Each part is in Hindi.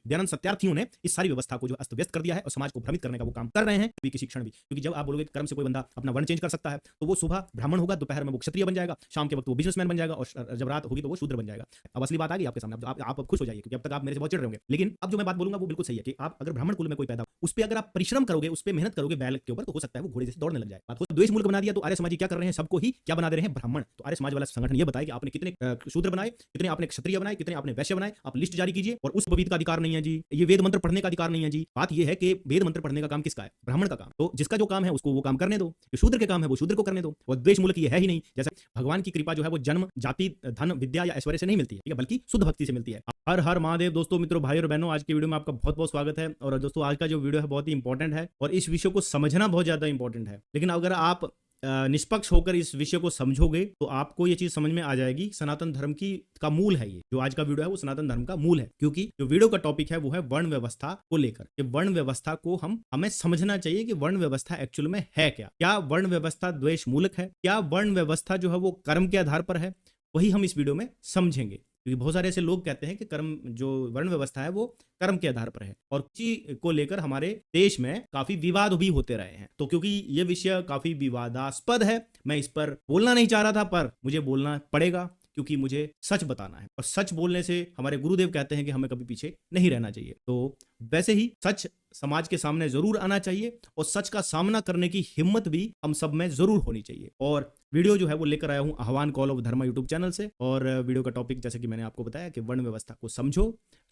दयानंद सत्यार्थियों ने इस सारी व्यवस्था को जो अस्त व्यस्त कर दिया है और समाज को भ्रमित करने का वो काम कर रहे हैं भी किसी क्षण भी। क्योंकि जब आप बोलोगे कर्म से कोई बंदा अपना वर्ण चेंज कर सकता है, तो वो सुबह ब्राह्मण होगा, दोपहर में वो क्षत्रिय बन जाएगा, शाम के वक्त वो बिजनेसमैन बन जाएगा और जब रात होगी तो वो शूद्र बन जाएगा। अब असली बात आ गई आपके सामने। आप खुश हो जाइए, क्योंकि अब तक आप मेरे से बहुत चिढ़ रहे होंगे। लेकिन अब जो मैं बात बोलूंगा वो बिल्कुल सही है कि आप अगर ब्राह्मण कुल में कोई पैदा, उस पर अगर आप परिश्रम करोगे, उस पर मेहनत करोगे बैल के ऊपर, तो हो सकता है वो घोड़े जैसे दौड़ने लग जाए। बात को द्वेष मूलक बना दिया तो आर्य समाजी क्या कर रहे हैं, सबको ही क्या बना दे रहे हैं, ब्राह्मण। तो आर्य समाज वाला संगठन ये बताए कि आपने कितने शूद्र बनाए, कितने आपने क्षत्रिय बनाए, कितने आपने वैश्य बनाए, आप लिस्ट जारी कीजिए। और उस पवित्र का अधिकार नहीं है जी, ये वेद मंत्र पढ़ने का अधिकार नहीं है जी। बात ये है कि वेद मंत्र पढ़ने का काम किसका है, ब्राह्मण का काम। तो जिसका जो काम है उसको वो काम करने दो, जो शूद्र के काम है वो शूद्र को करने दो। और द्वेष मूलक ये है ही नहीं। जैसे भगवान की कृपा जो है वो जन्म, जाति, धन, विद्या या ऐश्वर्य से नहीं मिलती है, ठीक है, बल्कि शुद्ध भक्ति से मिलती है। हर हर महादेव। दोस्तों, मित्रों, भाई और बहनों, आज के वीडियो में आपका बहुत बहुत स्वागत है। और दोस्तों, आज का जो वीडियो है बहुत ही इंपॉर्टेंट है और इस विषय को समझना बहुत ज्यादा इंपॉर्टेंट है। लेकिन अगर आप निष्पक्ष होकर इस विषय को समझोगे तो आपको ये चीज समझ में आ जाएगी, सनातन धर्म की का मूल है। ये जो आज का वीडियो है वो सनातन धर्म का मूल है। क्योंकि जो वीडियो का टॉपिक है वो है वर्ण व्यवस्था को लेकर। कि वर्ण व्यवस्था को हमें समझना चाहिए कि वर्ण व्यवस्था एक्चुअल में है क्या वर्ण व्यवस्था द्वेष मूलक है, क्या वर्ण व्यवस्था जो है वो कर्म के आधार पर है, वही हम इस वीडियो में समझेंगे। क्योंकि बहुत सारे ऐसे लोग कहते हैं कि कर्म, जो वर्ण व्यवस्था है वो कर्म के आधार पर है, और इसी को लेकर हमारे देश में काफी विवाद भी होते रहे हैं। तो क्योंकि ये विषय काफी विवादास्पद है, मैं इस पर बोलना नहीं चाह रहा था, पर मुझे बोलना पड़ेगा क्योंकि मुझे सच बताना है। और सच बोलने से हमारे गुरुदेव कहते हैं कि हमें कभी पीछे नहीं रहना चाहिए। तो वैसे ही सच समाज के सामने जरूर आना चाहिए और सच का सामना करने की हिम्मत भी हम सब में जरूर होनी चाहिए। और वीडियो जो है वो लेकर आया हूं आह्वान call of Dharma YouTube channel से। और वीडियो का टॉपिक जैसे कि मैंने आपको बताया कि वर्ण व्यवस्था को समझो।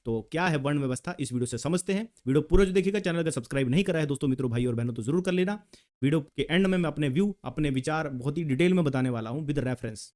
तो क्या है वर्ण व्यवस्था, इस वीडियो से समझते हैं। वीडियो पूरा जो देखिएगा, चैनल अगर सब्सक्राइब नहीं करा है दोस्तों, मित्रों, भाई और बहनों, तो जरूर कर लेना। वीडियो के एंड में मैं अपने व्यू, अपने विचार बहुत ही डिटेल में बताने वाला हूं विद रेफरेंस।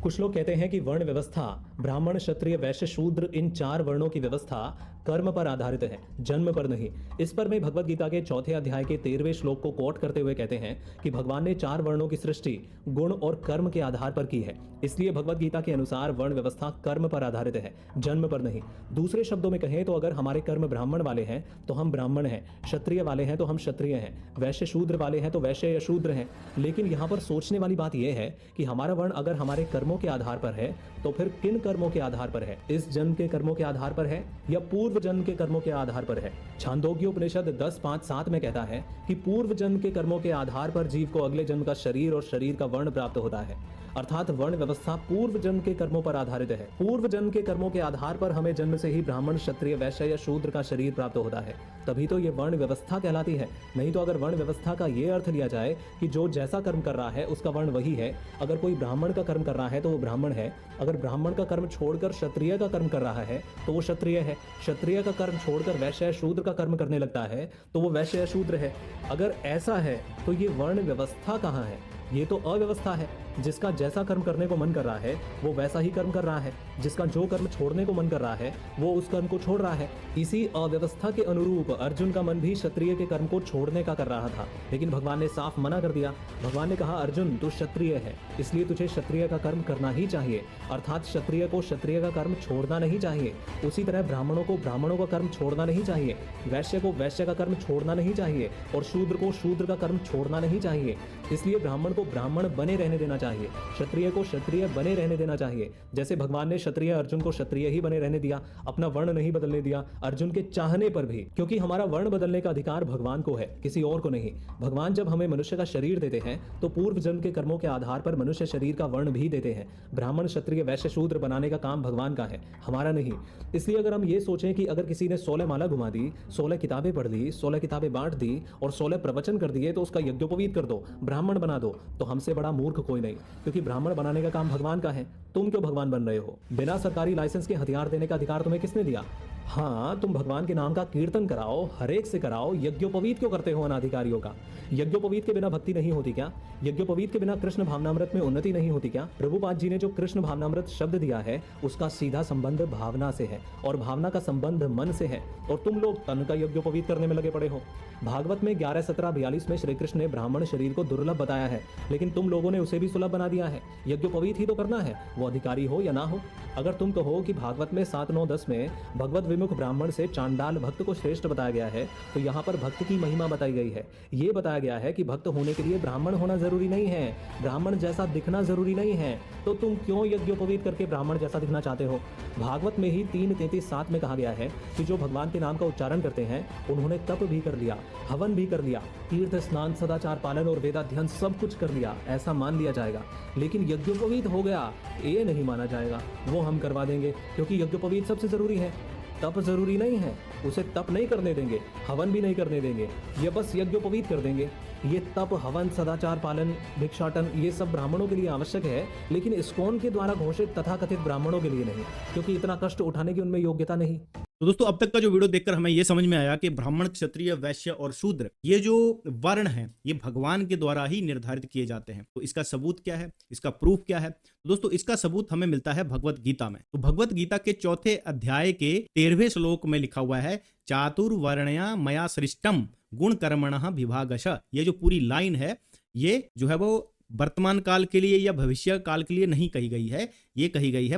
कुछ लोग कहते हैं कि वर्ण व्यवस्था, ब्राह्मण, क्षत्रिय, वैश्य, शूद्र, इन 4 वर्णों की व्यवस्था कर्म पर आधारित है, जन्म पर नहीं। इस पर मैं भगवत गीता के 4थे अध्याय के 13वें श्लोक को कोट करते हुए कहते हैं कि भगवान ने 4 वर्णों की सृष्टि गुण और कर्म के आधार पर की है। इसलिए भगवत गीता के अनुसार वर्ण व्यवस्था कर्म पर आधारित है, जन्म पर नहीं। दूसरे शब्दों में कहें तो अगर हमारे कर्म ब्राह्मण वाले हैं तो हम ब्राह्मण हैं, क्षत्रिय वाले हैं तो हम क्षत्रिय हैं, वैश्य शूद्र वाले हैं तो वैश्य या शूद्र हैं। लेकिन यहाँ पर सोचने वाली बात यह है कि हमारा वर्ण अगर हमारे कर्मों के आधार पर है तो फिर किन कर्मों के आधार पर है? इस जन्म के कर्मों के आधार पर है या पूर्व जन्म के कर्मों के आधार पर है? छांदोग्य उपनिषद 10:5-7 में कहता है कि पूर्व जन्म के कर्मों के आधार पर जीव को अगले जन्म का शरीर और शरीर का वर्ण प्राप्त होता है। अर्थात वर्ण व्यवस्था पूर्व जन्म के कर्मों पर आधारित है। पूर्व जन्म के कर्मों के आधार पर हमें जन्म से ही ब्राह्मण, क्षत्रिय, वैश्य या शूद्र का शरीर प्राप्त होता है, तभी तो ये वर्ण व्यवस्था कहलाती है। नहीं तो अगर वर्ण व्यवस्था का ये अर्थ लिया जाए कि जो जैसा कर्म कर रहा है उसका वर्ण वही है, अगर कोई ब्राह्मण का कर्म कर रहा है तो वो ब्राह्मण है, अगर ब्राह्मण का कर्म छोड़कर क्षत्रिय का कर्म कर रहा है तो वो क्षत्रिय है, क्षत्रिय का कर्म छोड़कर वैश्य या शूद्र का कर्म करने लगता है तो वो वैश्य या शूद्र है। अगर ऐसा है तो ये वर्ण व्यवस्था कहाँ है? ये तो अव्यवस्था है। जिसका जैसा कर्म करने को मन कर रहा है वो वैसा ही कर्म कर रहा है, जिसका जो कर्म छोड़ने को मन कर रहा है वो उस कर्म को छोड़ रहा है। इसी अव्यवस्था के अनुरूप अर्जुन का मन भी क्षत्रिय के कर्म को छोड़ने का कर रहा था, लेकिन भगवान ने साफ मना कर दिया। भगवान ने कहा, अर्जुन तू क्षत्रिय है, इसलिए तुझे क्षत्रिय का कर्म करना ही चाहिए। अर्थात क्षत्रिय को क्षत्रिय का कर्म छोड़ना नहीं चाहिए। उसी तरह ब्राह्मणों को ब्राह्मणों का कर्म छोड़ना नहीं चाहिए, वैश्य को वैश्य का कर्म छोड़ना नहीं चाहिए और शूद्र को शूद्र का कर्म छोड़ना नहीं चाहिए। इसलिए ब्राह्मण को ब्राह्मण बने रहने देना चाहिए, क्षत्रिय को क्षत्रिय बने रहने देना चाहिए। जैसे भगवान ने क्षत्रिय अर्जुन को क्षत्रिय ही बने रहने दिया, अपना वर्ण नहीं बदलने दिया अर्जुन के चाहने पर भी, क्योंकि हमारा वर्ण बदलने का अधिकार भगवान को है, किसी और को नहीं। भगवान जब हमें मनुष्य का शरीर देते हैं तो पूर्व जन्म के कर्मों के आधार पर मनुष्य शरीर का वर्ण भी देते हैं। ब्राह्मण, क्षत्रिय, वैश्य, शूद्र बनाने का काम भगवान का है, हमारा नहीं। इसलिए अगर हम ये सोचें कि अगर किसी ने 16 माला घुमा दी, 16 किताबें पढ़ ली, 16 किताबें बांट दी और 16 प्रवचन कर दिए तो उसका यज्ञोपवीत कर दो, ब्राह्मण बना दो, तो हमसे बड़ा मूर्ख कोई नहीं। क्योंकि ब्राह्मण बनाने का काम भगवान का है, तुम क्यों भगवान बन रहे हो? बिना सरकारी लाइसेंस के हथियार देने का अधिकार तुम्हें किसने दिया? हाँ, तुम भगवान के नाम का कीर्तन कराओ, हरेक से कराओ, यज्ञोपवीत क्यों करते हो अनाधिकारियों का? यज्ञोपवीत के बिना भक्ति नहीं होती क्या? यज्ञोपवीत के बिना कृष्ण भावनामृत में उन्नति नहीं होती क्या? प्रभुपाद जी ने जो कृष्ण भावनामृत शब्द दिया है उसका सीधा संबंध भावना से है और भावना का संबंध मन से है, और तुम लोग तन का यज्ञोपवीत करने में लगे पड़े हो। भागवत में 11:17-42 में श्री कृष्ण ने ब्राह्मण शरीर को दुर्लभ बताया है, लेकिन तुम लोगों ने उसे भी सुलभ बना दिया है। यज्ञोपवीत ही तो करना है, वो अधिकारी हो या ना हो। अगर तुम कहो कि भागवत में 7, 9, 10 में भगवत विमुख ब्राह्मण से चांडाल भक्त को श्रेष्ठ बताया गया है, तो यहाँ पर भक्त की महिमा बताई गई है। ये बताया गया है कि भक्त होने के लिए ब्राह्मण होना जरूरी नहीं है, ब्राह्मण जैसा दिखना जरूरी नहीं है। तो तुम क्यों यज्ञोपवीत करके ब्राह्मण जैसा दिखना चाहते हो? भागवत में ही 3:33-7 में कहा गया है कि जो भगवान के नाम का उच्चारण करते हैं उन्होंने तप भी कर लिया, हवन भी कर लिया, तीर्थ स्नान, सदाचार पालन और वेदाध्ययन सब कुछ कर लिया, ऐसा मान लिया जाएगा। लेकिन यज्ञोपवीत हो गया, ये नहीं माना जाएगा। वो हम करवा देंगे, क्योंकि यज्ञोपवीत सबसे जरूरी है, तप जरूरी नहीं है। उसे तप नहीं करने देंगे, हवन भी नहीं करने देंगे, ये बस यज्ञोपवीत कर देंगे। ये तप, हवन, सदाचार पालन, भिक्षाटन, ये सब ब्राह्मणों के लिए आवश्यक है, लेकिन इस्कॉन के द्वारा घोषित तथाकथित ब्राह्मणों के लिए नहीं, क्योंकि इतना कष्ट उठाने की उनमें योग्यता नहीं। तो दोस्तों अब तक का जो वीडियो देखकर हमें ये समझ में आया कि ब्राह्मण, क्षत्रिय, वैश्य और शूद्र ये जो वर्ण हैं ये भगवान के द्वारा ही निर्धारित किए जाते हैं। तो इसका सबूत क्या है, इसका प्रूफ क्या है? तो दोस्तों इसका सबूत हमें मिलता है भगवत गीता में। तो भगवत गीता के 4थे अध्याय के 13वें श्लोक में लिखा हुआ है, चातुर्वर्ण्या मया सृष्टम गुण कर्मणः विभागश। ये जो पूरी लाइन है ये जो है वो वर्तमान काल के लिए या भविष्य काल के लिए नहीं कही गई है, ये कही गई है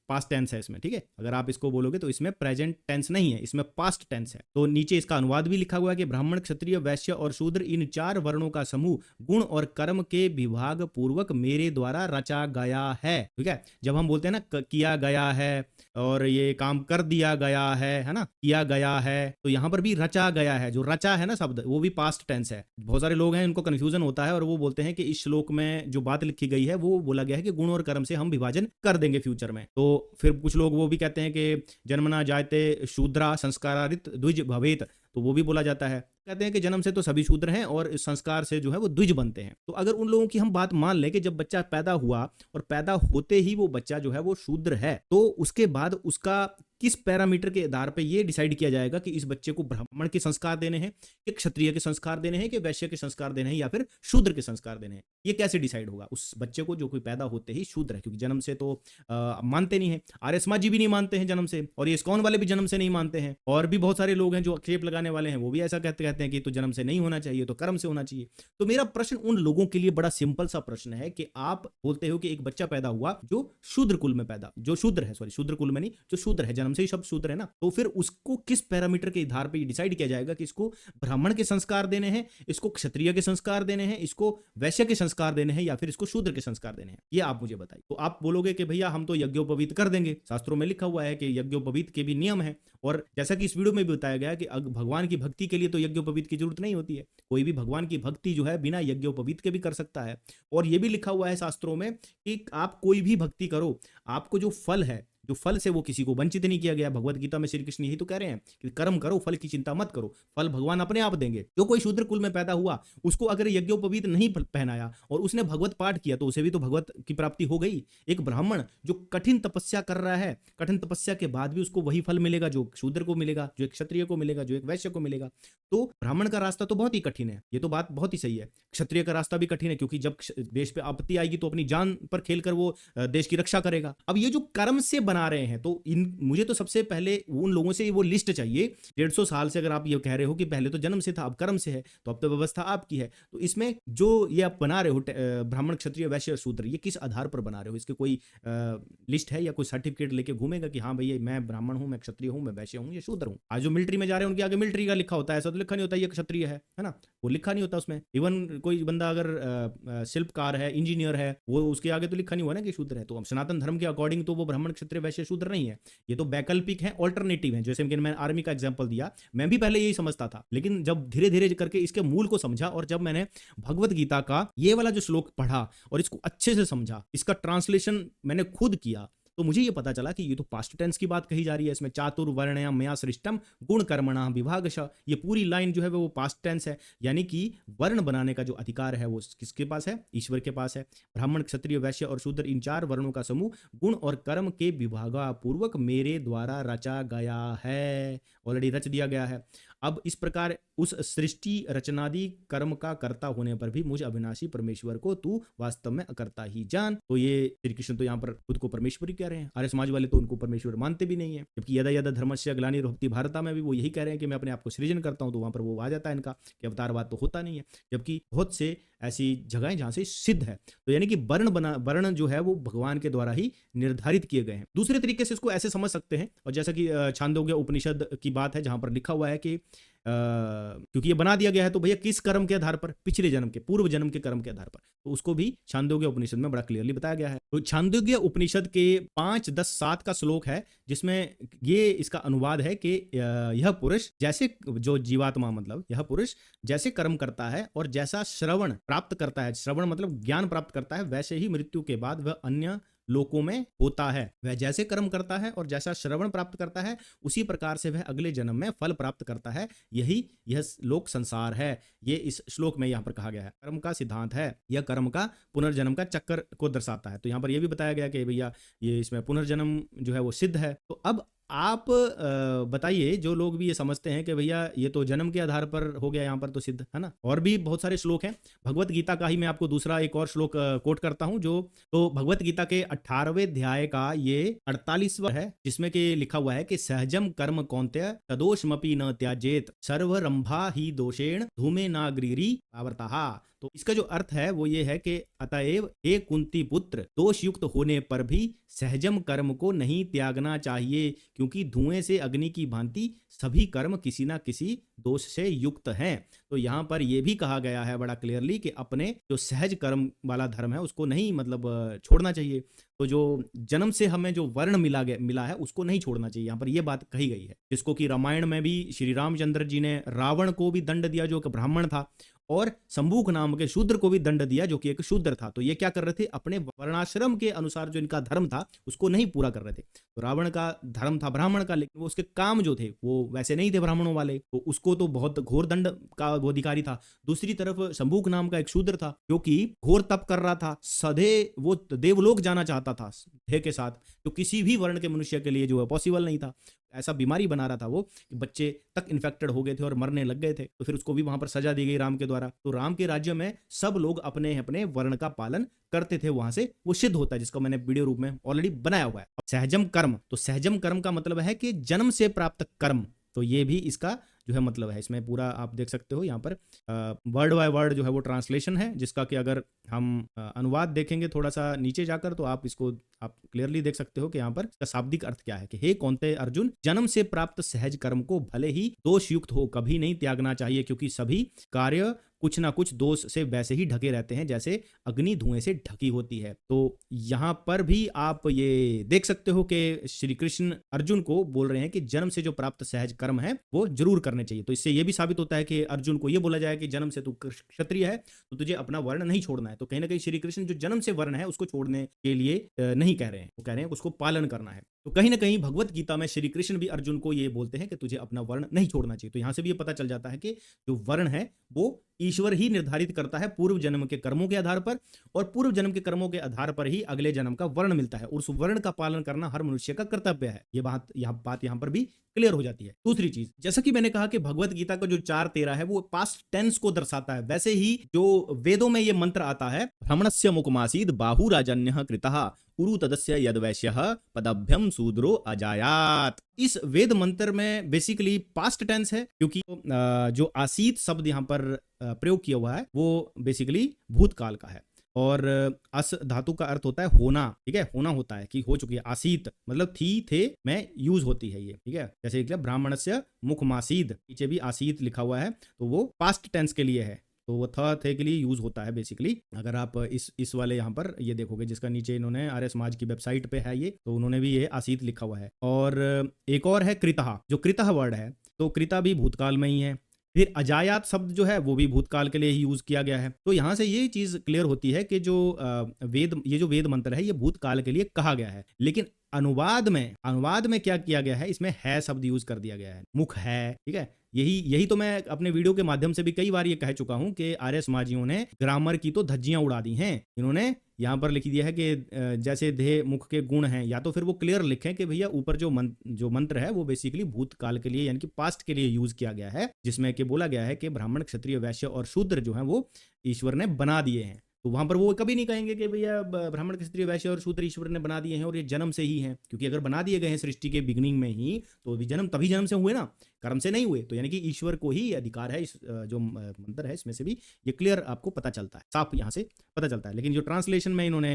पास्ट टेंस है इसमें, ठीक है। अगर आप इसको बोलोगे तो इसमें प्रेजेंट टेंस नहीं है, इसमें पास्ट टेंस है। तो नीचे इसका अनुवाद भी लिखा हुआ है कि ब्राह्मण, क्षत्रिय, वैश्य और शूद्र इन 4 वर्णों का समूह गुण और कर्म के विभाग पूर्वक मेरे द्वारा रचा गया है। ठीक है, जब हम बोलते हैं ना किया गया है और ये काम कर दिया गया है ना, किया गया है, तो यहाँ पर भी रचा गया है। जो रचा है ना शब्द, वो भी पास्ट टेंस है। बहुत सारे लोग हैं इनको कंफ्यूजन होता है और वो बोलते हैं कि इस श्लोक में जो बात लिखी गई है वो बोला गया है कि गुण और कर्म से हम विभाजन कर देंगे फ्यूचर में। तो फिर कुछ लोग वो भी कहते हैं कि जन्मना जायते शूद्रा संस्कारादित द्विज भवेत, तो वो भी बोला जाता है। कहते हैं कि जन्म से तो सभी शूद्र हैं और संस्कार से जो है वो द्विज बनते हैं। तो अगर उन लोगों की हम बात मान लें कि जब बच्चा पैदा हुआ और पैदा होते ही वो बच्चा जो है वो शूद्र है, तो उसके बाद उसका किस पैरामीटर के आधार पे ये डिसाइड किया जाएगा कि इस बच्चे को ब्राह्मण के संस्कार देने हैं, कि क्षत्रिय के संस्कार देने हैं, कि वैश्य के संस्कार देने हैं, या फिर शूद्र के संस्कार देने हैं? ये कैसे डिसाइड होगा उस बच्चे को जो कोई पैदा होते ही शूद्र है? क्योंकि जन्म से तो मानते नहीं है, आर्य समाज जी भी नहीं मानते हैं जन्म से, और ये इस्कॉन वाले भी जन्म से नहीं मानते हैं, और भी बहुत सारे लोग हैं जो आक्षेप लगाने वाले हैं वो भी ऐसा कहते हैं कि तो जन्म से नहीं होना चाहिए, तो कर्म से होना चाहिए। तो मेरा प्रश्न उन लोगों के लिए बड़ा सिंपल सा प्रश्न है कि आप बोलते हो कि एक बच्चा पैदा हुआ जो शूद्र कुल में पैदा, जो शूद्र है, सॉरी शूद्र कुल में नहीं, जो शूद्र है, जन्म से ही सब शूद्र है ना, तो फिर उसको किस पैरामीटर के आधार पे डिसाइड किया जाएगा कि इसको ब्राह्मण के संस्कार देने हैं, इसको क्षत्रिय के संस्कार देने हैं, इसको वैश्य के संस्कार देने हैं, या फिर इसको शूद्र के संस्कार देने हैं? ये आप मुझे बताइए। तो आप बोलोगे कि भैया हम तो यज्ञोपवीत कर देंगे, शास्त्रों में लिखा हुआ है कि यज्ञोपवीत के भी नियम है, और जैसा कि इस वीडियो में भी बताया गया कि भगवान की भक्ति के लिए तो यज्ञोपवीत की जरूरत नहीं होती है। कोई भी भगवान की भक्ति जो है बिना यज्ञोपवीत के भी कर सकता है। और ये भी लिखा हुआ है शास्त्रों में कि आप कोई भी भक्ति करो, आपको जो फल है, जो फल से वो किसी को वंचित नहीं किया गया। भगवत गीता में श्री कृष्ण यही तो कह रहे हैं कि कर्म करो, फल की चिंता मत करो, फल भगवान अपने आप देंगे। जो कोई शूद्र कुल में पैदा हुआ उसको अगर यज्ञोपवीत नहीं पहनाया और उसने भगवत पाठ किया तो उसे भी तो भगवत की प्राप्ति हो गई। एक ब्राह्मण जो कठिन तपस्या कर रहा है, कठिन तपस्या के बाद भी उसको वही फल मिलेगा जो शूद्र को मिलेगा, जो एक क्षत्रिय को मिलेगा, जो एक वैश्य को मिलेगा। तो ब्राह्मण का रास्ता तो बहुत ही कठिन है, ये तो बात बहुत ही सही है। क्षत्रिय का रास्ता भी कठिन है, क्योंकि जब देश पे आपत्ति आएगी तो अपनी जान पर खेलकर वो देश की रक्षा करेगा। अब ये जो कर्म से बना रहे हैं, तो मुझे तो सबसे पहले उन लोगों से वो लिस्ट चाहिए। 150 साल से अगर आप ये कह रहे हो कि पहले तो जन्म से था अब कर्म से है, तो अब तो व्यवस्था आपकी है, तो इसमें जो ये आप बना रहे हो ब्राह्मण, क्षत्रिय, वैश्य, शूद्र, ये किस आधार पर बना रहे हो? इसके कोई लिस्ट है या कोई सर्टिफिकेट लेके घूमेगा कि हाँ भैया मैं ब्राह्मण हूं, मैं क्षत्रिय हूं, मैं वैश्य हूं, ये शूद्र हूं? आज जो मिलिट्री में जा रहे हैं उनके आगे मिलिट्री का लिखा होता है, ऐसा तो लिखा नहीं होता ये क्षत्रिय है ना, वो लिखा नहीं होता उसमें। इवन कोई बंदा अगर शिल्पकार है, इंजीनियर है, वो उसके आगे तो लिखा नहीं हुआ ना कि शूद्र है। तो अब सनातन धर्म के अकॉर्डिंग तो वो ब्राह्मण, क्षत्रिय, वैश्य, शूद्र नहीं है, ये तो वैकल्पिक है, ऑल्टरनेटिव है। जैसे कि मैंने आर्मी का एग्जांपल दिया, मैं भी पहले यही समझता था, लेकिन जब धीरे धीरे करके इसके मूल को समझा और जब मैंने भगवत गीता का ये वाला जो श्लोक पढ़ा और इसको अच्छे से समझा, इसका ट्रांसलेशन मैंने खुद किया, तो मुझे ये पता चला कि ये तो पास्ट टेंस की बात कही जा रही है। इसमें चातुर्वर्ण्या मया सृष्टम गुण कर्मणा विभागश, ये पूरी लाइन जो है वो पास्ट टेंस है, यानी कि वर्ण बनाने का जो अधिकार है वो किसके पास है? ईश्वर के पास है। ब्राह्मण, क्षत्रिय, वैश्य और शूद्र इन 4 वर्णों का समूह गुण और कर्म के विभागापूर्वक मेरे द्वारा रचा गया है, ऑलरेडी रच दिया गया है। अब इस प्रकार उस सृष्टि रचनादि कर्म का कर्ता होने पर भी मुझ अविनाशी परमेश्वर को तू वास्तव में अकर्ता ही जान। तो ये श्री कृष्ण तो यहाँ पर खुद को परमेश्वर ही कह रहे हैं। आर्य समाज वाले तो उनको परमेश्वर मानते भी नहीं है, जबकि यदा यदा धर्मस्य ग्लानिर्भवति भारता में भी वो यही कह रहे हैं कि मैं अपने आप को सृजन करता हूँ, तो वहां पर वो आ जाता है इनका कि अवतारवाद तो होता नहीं है। जबकि बहुत से ऐसी जगह जहां से सिद्ध है। तो यानी कि वर्ण जो है वो भगवान के द्वारा ही निर्धारित किए गए हैं। दूसरे तरीके से इसको ऐसे समझ सकते हैं, और जैसा कि छांदोग्य उपनिषद की बात है जहां पर लिखा हुआ है कि क्योंकि ये बना दिया गया है तो भैया किस कर्म के आधार पर, पिछले जन्म के, पूर्व जन्म के कर्म के आधार पर, तो उसको भी छांदोग्य उपनिषद में बड़ा क्लियरली बताया गया है। तो छांदोग्य उपनिषद के 5, 10, 7 का श्लोक है जिसमें ये इसका अनुवाद है कि यह पुरुष जैसे, जो जीवात्मा मतलब यह पुरुष जैसे कर्म करता है और जैसा श्रवण प्राप्त करता है, श्रवण मतलब ज्ञान प्राप्त करता है, वैसे ही मृत्यु के बाद वह अन्य लोकों में होता है। वह जैसे कर्म करता है और जैसा श्रवण प्राप्त करता है उसी प्रकार से वह अगले जन्म में फल प्राप्त करता है। यही यह लोक संसार है। ये इस श्लोक में यहाँ पर कहा गया है, कर्म का सिद्धांत है, यह कर्म का पुनर्जन्म का चक्कर को दर्शाता है। तो यहाँ पर यह भी बताया गया कि भैया ये इसमें पुनर्जन्म जो है वो सिद्ध है। तो अब आप बताइए, जो लोग भी ये समझते हैं कि भैया ये तो जन्म के आधार पर हो गया, यहाँ पर तो सिद्ध है ना। और भी बहुत सारे श्लोक हैं भगवत गीता का ही, मैं आपको दूसरा एक और श्लोक कोट करता हूं, जो तो भगवत गीता के 18वें अध्याय का ये 48वां है, जिसमें कि लिखा हुआ है कि सहजम कर्म कौन्तेय तदोषमपि न त्याजेत सर्वरंभा ही दोषेण धूमे नाग्रीरी आवर्ताहा। तो इसका जो अर्थ है वो ये है कि अतएव हे कुंती पुत्र, दोष युक्त होने पर भी सहजम कर्म को नहीं त्यागना चाहिए, क्योंकि धुएं से अग्नि की भांति सभी कर्म किसी ना किसी दोष से युक्त हैं। तो यहाँ पर यह भी कहा गया है बड़ा क्लियरली कि अपने जो सहज कर्म वाला धर्म है उसको नहीं मतलब छोड़ना चाहिए। तो जो जन्म से हमें जो वर्ण मिला है उसको नहीं छोड़ना चाहिए, यहाँ पर यह बात कही गई है, जिसको कि रामायण में भी श्री रामचंद्र जी ने रावण को भी दंड दिया जो कि ब्राह्मण था, और शंभूक नाम के शूद्र को भी दंड दिया जो कि एक शूद्र था। तो ये क्या कर रहे थे, अपने वर्णाश्रम के अनुसार जो इनका धर्म था उसको नहीं पूरा कर रहे थे। तो रावण का धर्म था ब्राह्मण का, लेकिन वो उसके काम जो थे वो वैसे नहीं थे ब्राह्मणों वाले, तो उसको तो बहुत घोर दंड का वो अधिकारी था। दूसरी तरफ शंभूक नाम का एक शूद्र था जो कि घोर तप कर रहा था, सधे वो देवलोक जाना चाहता था ध्येय के साथ, तो किसी भी वर्ण के मनुष्य के लिए जो है पॉसिबल नहीं था। ऐसा बीमारी बना रहा था वो कि बच्चे तक इन्फेक्टेड हो गए थे और मरने लग गए थे। तो फिर उसको भी वहां पर सजा दी गई राम के द्वारा। तो राम के राज्य में सब लोग अपने अपने वर्ण का पालन करते थे, वहां से वो सिद्ध होता है, जिसको मैंने वीडियो रूप में ऑलरेडी बनाया हुआ है। सहजम कर्म, तो सहजम कर्म का मतलब है कि जन्म से प्राप्त कर्म। तो ये भी इसका जो है मतलब है, इसमें पूरा आप देख सकते हो यहाँ पर वर्ड बाय वर्ड जो है वो ट्रांसलेशन है, जिसका कि अगर हम अनुवाद देखेंगे थोड़ा सा नीचे जाकर तो आप इसको आप क्लियरली देख सकते हो कि यहाँ पर इसका शाब्दिक अर्थ क्या है कि हे कौन्तेय अर्जुन, जन्म से प्राप्त सहज कर्म को भले ही दोष युक्त हो कभी नहीं त्यागना चाहिए, क्योंकि सभी कार्य कुछ ना कुछ दोष से वैसे ही ढके रहते हैं जैसे अग्नि धुएं से ढकी होती है। तो यहाँ पर भी आप ये देख सकते हो कि श्री कृष्ण अर्जुन को बोल रहे हैं कि जन्म से जो प्राप्त सहज कर्म है वो जरूर करने चाहिए। तो इससे ये भी साबित होता है कि अर्जुन को ये बोला जाए कि जन्म से तू क्षत्रिय है तो तुझे अपना वर्ण नहीं छोड़ना है। तो कहीं ना कहीं श्री कृष्ण जो जन्म से वर्ण है उसको छोड़ने के लिए नहीं कह रहे हैं, वो कह रहे हैं उसको पालन करना है। तो कहीं ना कहीं भगवत गीता में श्री कृष्ण भी अर्जुन को ये बोलते हैं कि तुझे अपना वर्ण नहीं छोड़ना चाहिए। तो यहां से भी ये पता चल जाता है कि जो वर्ण है वो ईश्वर ही निर्धारित करता है पूर्व जन्म के कर्मों के आधार पर, और पूर्व जन्म के कर्मों के आधार पर ही अगले जन्म का वर्ण मिलता है, और उस वर्ण का पालन करना हर मनुष्य का कर्तव्य है। ये बात यहाँ पर भी क्लियर हो जाती है। दूसरी चीज, जैसा कि मैंने कहा कि भगवत गीता का जो 4:13 है वो पास्ट टेंस को दर्शाता है, वैसे ही जो वेदों में ये मंत्र आता है, ब्राह्मणस्य मुखमासीद बाहु राजन्यः कृतः उरु तदस्य यद्वैश्यः पदभ्यम शूद्रो अजायात। इस वेद मंत्र में बेसिकली पास्ट टेंस है, क्योंकि जो आसीत शब्द यहाँ पर प्रयोग किया हुआ है वो बेसिकली भूतकाल का है, और अस धातु का अर्थ होता है होना, ठीक है, होना होता है कि हो चुकी है। आसीत मतलब थी, थे में यूज होती है ये, ठीक है। जैसे ब्राह्मणस्य मुखमासीद, पीछे भी आसीत लिखा हुआ है तो वो पास्ट टेंस के लिए है, तो वो थे के लिए यूज होता है बेसिकली। अगर आप इस वाले यहाँ पर ये देखोगे जिसका नीचे इन्होंने आर्य समाज की वेबसाइट पे है ये, तो उन्होंने भी ये आसीत लिखा हुआ है। और एक और है कृतः, जो कृतः वर्ड है, तो कृतः भी भूतकाल में ही है। फिर अजायात शब्द जो है वो भी भूतकाल के लिए ही यूज किया गया है। तो यहां से ये चीज क्लियर होती है कि जो ये जो वेद मंत्र है ये भूतकाल के लिए कहा गया है, लेकिन अनुवाद में क्या किया गया है, इसमें है शब्द यूज कर दिया गया है, मुख है, ठीक है। यही तो मैं अपने वीडियो के माध्यम से भी कई बार ये कह चुका हूं कि आर्य समाजियों ने ग्रामर की तो धज्जियां उड़ा दी हैं। इन्होंने यहाँ पर लिख दिया है कि जैसे देह मुख के गुण हैं, या तो फिर वो क्लियर लिखें कि भैया ऊपर जो मंत्र है वो बेसिकली भूतकाल के लिए यानी कि पास्ट के लिए यूज किया गया है, जिसमें कि बोला गया है कि ब्राह्मण क्षत्रिय वैश्य और शूद्र जो है वो ईश्वर ने बना दिए हैं। तो वहां पर वो कभी नहीं कहेंगे कि भैया ब्राह्मण क्षत्रिय वैश्य और शूद्र ईश्वर ने बना दिए हैं और ये जन्म से ही हैं, क्योंकि अगर बना दिए गए हैं सृष्टि के बिगनिंग में ही तो भी तभी जन्म से हुए ना, कर्म से नहीं हुए। तो यानी कि ईश्वर को ही अधिकार है। इस जो मंत्र है इसमें से भी ये क्लियर आपको पता चलता है, साफ यहाँ से पता चलता है। लेकिन जो ट्रांसलेशन में इन्होंने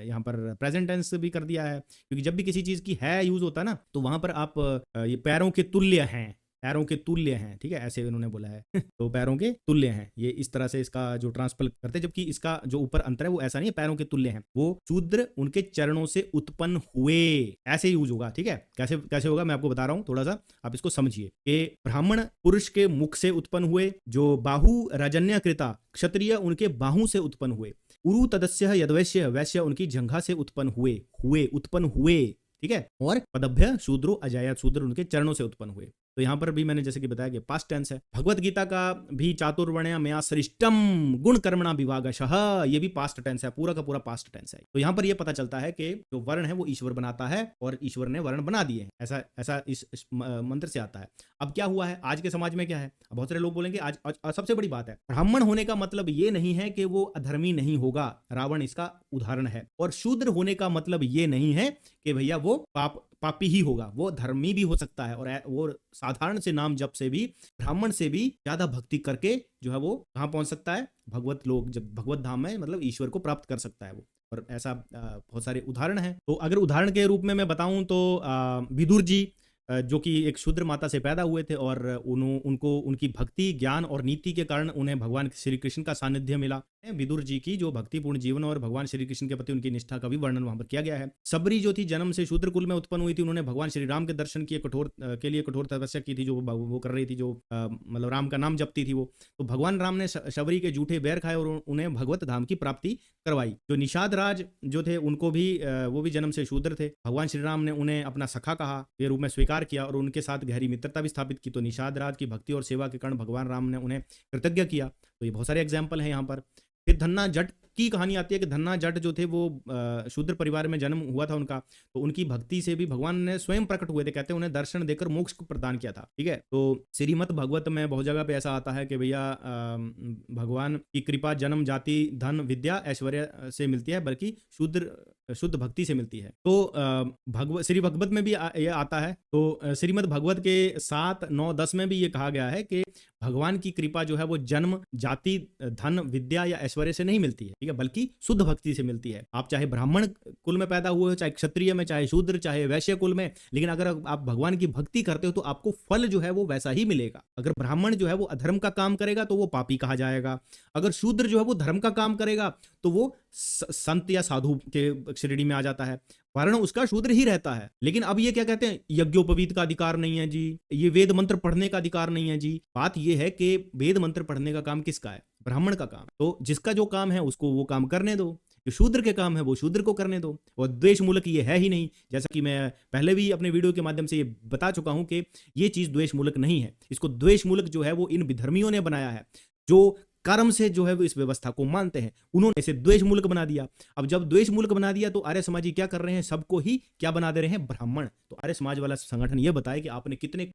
यहाँ पर प्रेजेंट टेंस भी कर दिया है, क्योंकि जब भी किसी चीज की है यूज होता है ना, तो वहां पर आप ये पैरों के तुल्य हैं, पैरों के तुल्य हैं, ठीक है, ऐसे इन्होंने बोला है तो पैरों के तुल्य हैं, ये इस तरह से इसका जो ट्रांसपल करते हैं। जबकि इसका जो ऊपर अंतर है वो ऐसा नहीं है, पैरों के तुल्य हैं, वो शूद्र उनके चरणों से उत्पन्न हुए, ऐसे यूज होगा। ठीक है, कैसे कैसे होगा मैं आपको बता रहा हूं, थोड़ा सा आप इसको समझिए कि ब्राह्मण पुरुष के मुख से उत्पन्न हुए, जो बाहु रजन्य कृता क्षत्रिय उनके बाहु से उत्पन्न हुए, उरु तदस्य यदवैश्य वैश्य उनकी जंघा से उत्पन्न हुए उत्पन्न हुए, ठीक है, और पदभ्य शूद्रो अजायत शूद्र उनके चरणों से उत्पन्न हुए। तो यहां पर भी मैंने जैसे कि बताया कि पास्ट टेंस है। भगवत गीता का भी चातुर्वर्ण्य मया सृष्टम गुण कर्मणा विभागशः, ये भी पास्ट टेंस है, पूरा का पूरा पास्ट टेंस है। तो यहां पर यह पता चलता है कि जो वर्ण है वो ईश्वर बनाता है और ईश्वर ने वर्ण बना दिए हैं, ऐसा ऐसा इस मंत्र से आता है। अब क्या हुआ है आज के समाज में, क्या है, बहुत सारे लोग बोलेंगे आज सबसे बड़ी बात है, ब्राह्मण होने का मतलब ये नहीं है कि वो अधर्मी नहीं होगा, रावण इसका उदाहरण है, और शूद्र होने का मतलब ये नहीं है कि भैया वो पापी ही होगा, वो धर्मी भी हो सकता है, और वो साधारण से नाम जप से भी, ब्राह्मण से भी ज्यादा भक्ति करके जो है वो कहां पहुंच सकता है, भगवत लोक, जब भगवत धाम में मतलब ईश्वर को प्राप्त कर सकता है वो। और ऐसा बहुत सारे उदाहरण हैं। तो अगर उदाहरण के रूप में मैं बताऊं तो विदुर जी जो कि एक शूद्र माता से पैदा हुए थे, और उनको उनकी भक्ति ज्ञान और नीति के कारण उन्हें भगवान श्री कृष्ण का सानिध्य मिला। विदुर जी की जो भक्तिपूर्ण जीवन और भगवान श्री कृष्ण के प्रति उनकी निष्ठा का भी वर्णन वहां पर किया गया है। सबरी जो थी जन्म से शूद्र कुल में उत्पन्न हुई थी, उन्होंने भगवान श्री राम के दर्शन किए, के लिए कठोर तपस्या की थी, जो वो कर रही थी, जो मतलब राम का नाम जपती थी वो। तो भगवान राम ने शबरी के जूठे बैर खाए और उन्हें भगवत धाम की प्राप्ति करवाई। जो निषाद राज जो थे उनको भी वो भी जन्म से शूद्र थे, भगवान श्री राम ने उन्हें अपना सखा कहा, के रूप में स्वीकार किया और उनके साथ गहरी मित्रता भी स्थापित की। तो निषाद राज की भक्ति और सेवा के कारण भगवान राम ने उन्हें कृतज्ञ किया। तो ये बहुत सारे एग्जाम्पल हैं यहाँ पर। फिर धन्ना जट की कहानी आती है कि धन्ना जट जो थे वो शूद्र परिवार में जन्म हुआ था उनका, तो उनकी भक्ति से भी भगवान ने स्वयं प्रकट हुए थे, कहते हैं उन्हें दर्शन देकर मोक्ष को प्रदान किया था। ठीक है, तो श्रीमद् भागवत में बहुत जगह पे ऐसा आता है कि भैया भगवान की कृपा जन्म जाति धन विद्या ऐश्वर्य से मिलती है, बल्कि शुद्ध भक्ति से मिलती है। तो श्री भगवत में भी ये आता है। तो श्रीमद् भागवत के 7, 9, 10 में भी ये कहा गया है कि भगवान की कृपा जो है वो जन्म जाति धन विद्या या ऐश्वर्य से नहीं मिलती है, ठीक है, बल्कि शुद्ध भक्ति से मिलती है। आप चाहे ब्राह्मण कुल में पैदा हुए हो, चाहे क्षत्रिय में, चाहे शूद्र, चाहे वैश्य कुल में, लेकिन अगर आप भगवान की भक्ति करते हो तो आपको फल जो है वो वैसा ही मिलेगा। अगर ब्राह्मण जो है वो अधर्म का काम करेगा तो वो पापी कहा जाएगा, अगर शूद्र जो है वो धर्म का काम करेगा तो वो संत या साधु के श्रेणी में आ जाता है, वर्ण उसका शूद्र ही रहता है। लेकिन अब ये क्या कहते हैं, यज्ञोपवीत का अधिकार नहीं है जी, ये वेद मंत्र पढ़ने का अधिकार नहीं है जी। बात ये है कि वेद मंत्र पढ़ने का काम किसका है, ब्राह्मण का काम। तो जिसका जो काम है उसको वो काम करने दो, जो शूद्र के काम है वो शूद्र को करने दो। और द्वेष मूलक ये है ही नहीं, जैसा कि मैं पहले भी अपने वीडियो के माध्यम से ये बता चुका हूं कि ये चीज द्वेष मूलक नहीं है। इसको द्वेष मूलक जो है वो इन विधर्मियों ने बनाया है, जो कर्म से जो है वो इस व्यवस्था को मानते हैं, उन्होंने इसे द्वेष मूलक बना दिया। अब जब द्वेष मूलक बना दिया तो आर्य समाजी क्या कर रहे हैं, सबको ही क्या बना दे रहे हैं, ब्राह्मण। तो आर्य समाज वाला संगठन ये बताए कि आपने कितने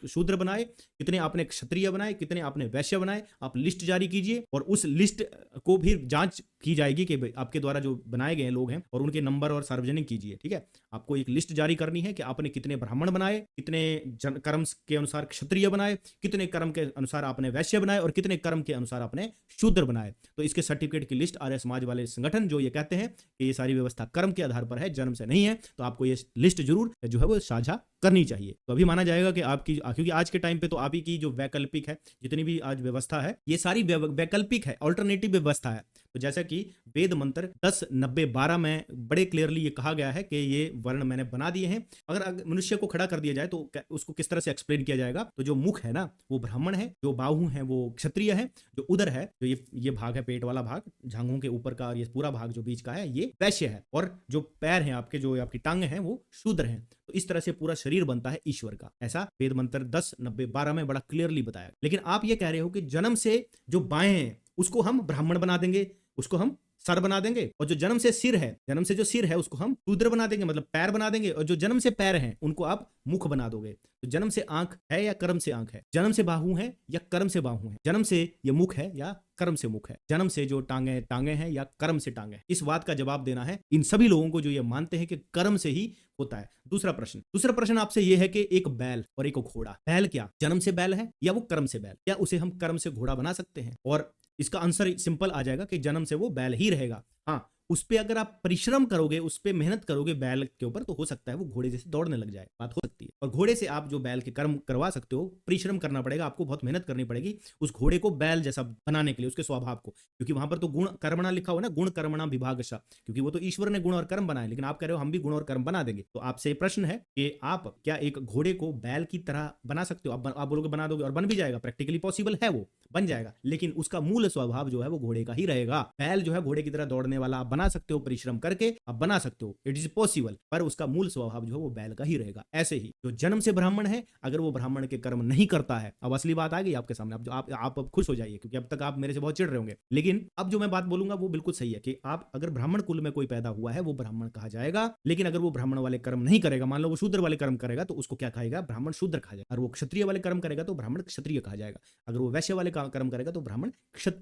शूद्र बनाए, कितने आपने क्षत्रिय बनाए, कितने आपने वैश्य बनाए, आप लिस्ट जारी कीजिए और उस लिस्ट को भी जांच की जाएगी कि आपके द्वारा जो बनाए गए लोग हैं और उनके नंबर और सार्वजनिक कीजिए। ठीक है, आपको एक लिस्ट जारी करनी है कि आपने कितने ब्राह्मण बनाए, कितने कर्म के अनुसार क्षत्रिय बनाए, कितने कर्म के अनुसार आपने वैश्य बनाए और कितने कर्म के अनुसार आपने शूद्र बनाए। तो इसके सर्टिफिकेट की लिस्ट आर्य समाज वाले संगठन जो ये कहते हैं कि ये सारी व्यवस्था कर्म के आधार पर है, जन्म से नहीं है, तो आपको ये लिस्ट जरूर जो है वो साझा करनी चाहिए। तो अभी माना जाएगा कि आपकी, क्योंकि आज के टाइम पे तो आप ही की जो वैकल्पिक है, जितनी भी आज व्यवस्था है ये सारी वैकल्पिक है, ऑल्टरनेटिव व्यवस्था है। तो जैसा कि वेद मंत्र 10, 90, 12 में बड़े क्लियरली ये कहा गया है कि ये वर्ण मैंने बना दिए हैं। अगर मनुष्य को खड़ा कर दिया जाए तो उसको किस तरह से एक्सप्लेन किया जाएगा, तो जो मुख है ना वो ब्राह्मण है, जो बाहु है वो क्षत्रिय है, जो उदर है, जो ये भाग है पेट वाला भाग, जांघों के ऊपर का ये पूरा भाग जो बीच का है ये वैश्य है, और जो पैर हैं आपके, जो आपकी टांग है वो शूद्र है। तो इस तरह से पूरा शरीर बनता है ईश्वर का। ऐसा वेद मंत्र 10, 90, 12 में बड़ा क्लियरली बताया। लेकिन आप ये कह रहे हो कि जन्म से जो बाएं हैं उसको हम ब्राह्मण बना देंगे, उसको हम सर बना देंगे, और जो जन्म से सिर है, जन्म से जो सिर है उसको हम शूद्र बना देंगे, मतलब पैर बना देंगे, और जो जन्म से पैर हैं उनको आप मुख बना दोगे। तो जन्म से आंख है या कर्म से आंख है, जन्म से बाहु है या कर्म से बाहु है, जन्म से ये मुख है या कर्म से मुख है, जन्म से जो टांगे हैं या कर्म से टांगे हैं। इस बात का जवाब देना है इन सभी लोगों को जो ये मानते हैं कि कर्म से ही होता है। दूसरा प्रश्न आपसे ये है कि एक बैल और एक घोड़ा, बैल क्या जन्म से बैल है या वो कर्म से बैल, क्या उसे हम कर्म से घोड़ा बना सकते हैं? और इसका आंसर सिंपल आ जाएगा कि जन्म से वो बैल ही रहेगा। हाँ, उस पे अगर आप परिश्रम करोगे, उस पे मेहनत करोगे बैल के ऊपर, तो हो सकता है वो घोड़े जैसे दौड़ने लग जाए, बात हो सकती है। और घोड़े से आप जो बैल के कर्म करवा सकते हो, परिश्रम करना पड़ेगा, आपको बहुत मेहनत करनी पड़ेगी उस घोड़े को बैल जैसा बनाने के लिए, उसके स्वभाव को, क्योंकि वहां पर तो गुण कर्मणा लिखा हुआ ना, गुण कर्मणा विभागशः, क्योंकि वो तो ईश्वर ने गुण और कर्म बनाए, लेकिन आप कह रहे हो हम भी गुण और कर्म बना देंगे। तो आपसे प्रश्न है कि आप क्या एक घोड़े को बैल की तरह बना सकते हो? आप बोलोगे बना दोगे, और बन भी जाएगा, प्रैक्टिकली पॉसिबल है, वो बन जाएगा, लेकिन उसका मूल स्वभाव जो है वो घोड़े का ही रहेगा। बैल जो है घोड़े की तरह दौड़ने वाला आप बना सकते हो, परिश्रम करके आप बना सकते हो, इट इज पॉसिबल, पर उसका मूल स्वभाव जो है वो बैल का ही रहेगा। ऐसे ही जो जन्म से ब्राह्मण है, अगर वो ब्राह्मण के कर्म नहीं करता है, अब असली बात आ गई आपके सामने, आप अब खुश हो जाइए, क्योंकि अब तक आप मेरे से बहुत चिढ़ रहे होंगे, लेकिन अब जो मैं बात बोलूंगा वो बिल्कुल सही है कि आप अगर ब्राह्मण कुल में कोई पैदा हुआ है वो ब्राह्मण कहा जाएगा, लेकिन अगर वो ब्राह्मण वाले कर्म नहीं करेगा, मान लो वो शूद्र वाले कर्म करेगा, तो उसको क्या कहेगा? ब्राह्मण शूद्र कहा जाएगा। और वो क्षत्रिय वाले कर्म करेगा तो ब्राह्मण क्षत्रिय कहा जाएगा। अगर वो वैश्य वाले कर्म करेगा तो ब्राह्मण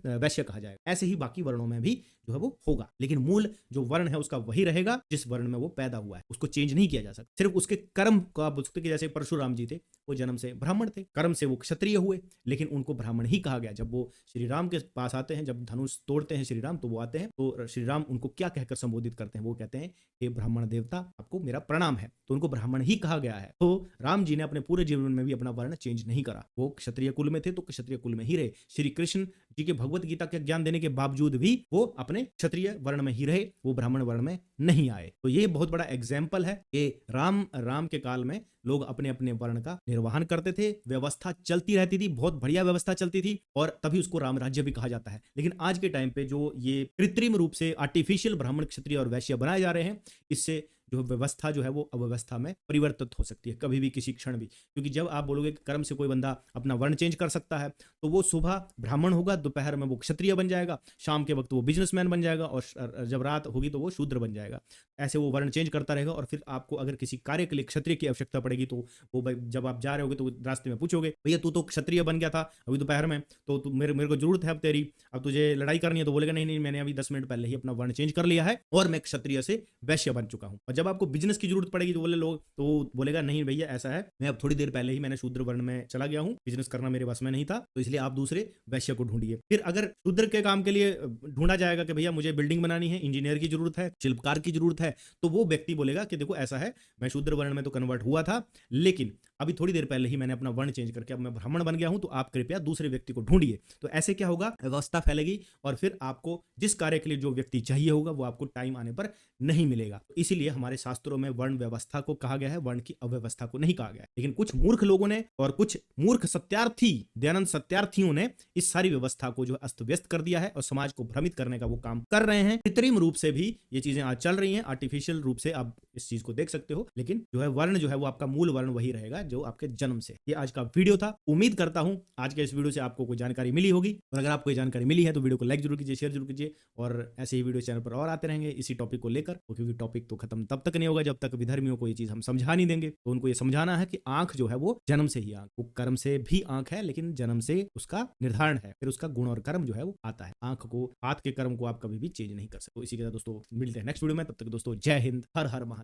वैश्य कहा जाएगा। ऐसे ही बाकी वर्णों में भी जो है वो होगा, लेकिन मूल जो वर्ण है उसका वही रहेगा जिस वर्ण में वो पैदा हुआ है, उसको चेंज नहीं किया जा सकता। सिर्फ उसके कर्म को आप बोल सकते कि जैसे परशुराम जी थे, वो जन्म से ब्राह्मण थे, कर्म से वो क्षत्रिय हुए, लेकिन उनको ब्राह्मण ही कहा गया। जब वो श्री राम के पास आते हैं, जब धनुष तोड़ते हैं श्री राम, तो वो आते हैं, तो श्री राम उनको क्या कहकर संबोधित करते हैं? वो कहते हैं हे ब्राह्मण देवता, आपको मेरा प्रणाम है। तो उनको ब्राह्मण ही कहा गया है। तो राम जी ने अपने पूरे जीवन में भी अपना वर्ण चेंज नहीं करा, वो क्षत्रिय कुल में थे तो क्षत्रिय कुल में ही रहे। श्री कृष्ण जी के भगवत गीता के ज्ञान देने के बावजूद भी वो अपने क्षत्रिय वर्ण में ही रहे, वो ब्राह्मण वर्ण में नहीं आए। तो ये बहुत बड़ा एग्जाम्पल है कि राम के काल में लोग अपने अपने वर्ण का निर्वहन करते थे, व्यवस्था चलती रहती थी, बहुत बढ़िया व्यवस्था चलती थी, और तभी उसको राम राज्य भी कहा जाता है। लेकिन आज के टाइम पे जो ये कृत्रिम रूप से आर्टिफिशियल ब्राह्मण क्षत्रिय और वैश्य बनाए जा रहे हैं, इससे जो व्यवस्था जो है वो अव्यवस्था में परिवर्तित हो सकती है कभी भी, किसी क्षण भी। क्योंकि जब आप बोलोगे कि कर्म से कोई बंदा अपना वर्ण चेंज कर सकता है, तो वो सुबह ब्राह्मण होगा, दोपहर में वो क्षत्रिय बन जाएगा, शाम के वक्त वो बिजनेसमैन बन जाएगा, और जब रात होगी तो वो शूद्र बन जाएगा। ऐसे वो वर्ण चेंज करता रहेगा, और फिर आपको अगर किसी कार्य के लिए क्षत्रिय की आवश्यकता पड़ेगी, तो वो जब आप जा रहे होगे तो रास्ते में पूछोगे, भैया तू तो क्षत्रिय बन गया था अभी दोपहर में, तो मेरे को जरूरत है अब तेरी, अब तुझे लड़ाई करनी है, तो बोलेगा नहीं नहीं, मैंने अभी 10 मिनट पहले ही अपना वर्ण चेंज कर लिया है और मैं क्षत्रिय से वैश्य बन चुका हूँ। और जब आपको बिजनेस की जरूरत पड़ेगी तो बोलेगा नहीं भैया ऐसा है, मैं अब थोड़ी देर पहले ही मैंने शूद्र वर्ण में चला गया हूँ, बिजनेस करना मेरे बस में नहीं था, तो इसलिए आप दूसरे वैश्य को ढूंढिए। फिर अगर शूद्र के काम के लिए ढूंढा जाएगा कि भैया मुझे बिल्डिंग बनानी है, इंजीनियर की जरूरत है, शिल्पकार की जरूरत है, तो वो व्यक्ति बोलेगा कि देखो ऐसा है, मैं शूद्र वर्ण में तो कन्वर्ट हुआ था, लेकिन अभी थोड़ी देर पहले ही मैंने अपना वर्ण चेंज करके अब मैं ब्राह्मण बन गया हूं, तो आप कृपया दूसरे व्यक्ति को ढूंढिए। तो ऐसे क्या होगा? व्यवस्था फैलेगी, और फिर आपको जिस कार्य के लिए जो व्यक्ति चाहिए होगा वो आपको टाइम आने पर नहीं मिलेगा। तो इसीलिए हमारे शास्त्रों में वर्ण व्यवस्था को कहा गया है, वर्ण की अव्यवस्था को नहीं कहा गया है। लेकिन कुछ मूर्ख लोगों ने और कुछ मूर्ख सत्यार्थी, दयानंद सत्यार्थियों ने इस सारी व्यवस्था को जो अस्त व्यस्त कर दिया है और समाज को भ्रमित करने का वो काम कर रहे हैं। कृत्रिम रूप से भी ये चीजें आज चल रही हैं, आर्टिफिशियल रूप से आप इस चीज को देख सकते हो, लेकिन जो है वर्ण जो है वो आपका मूल वर्ण वही रहेगा जो आपके जन्म से। ये आज का वीडियो था। उम्मीद करता हूं आज के इस वीडियो से आपको कोई जानकारी मिली होगी, और अगर आपको जानकारी मिली है तो वीडियो को लाइक जरूर कीजिए, शेयर जरूर कीजिए, और ऐसे ही वीडियो चैनल पर और आते रहेंगे इसी टॉपिक को लेकर, क्योंकि टॉपिक तो खत्म तब तक नहीं होगा जब तक विधर्मियों को ये चीज हम समझा नहीं देंगे। तो उनको ये समझाना है कि आंख जो है वो जन्म से ही आंख, वो कर्म से भी आंख है, लेकिन जन्म से उसका निर्धारण है, फिर उसका गुण और कर्म जो है वो आता है। आंख को, हाथ के कर्म को आप कभी भी चेंज नहीं कर सकते। तो इसी के साथ दोस्तों मिलते हैं नेक्स्ट वीडियो में, तब तक दोस्तों जय हिंद, हर हर महादेव।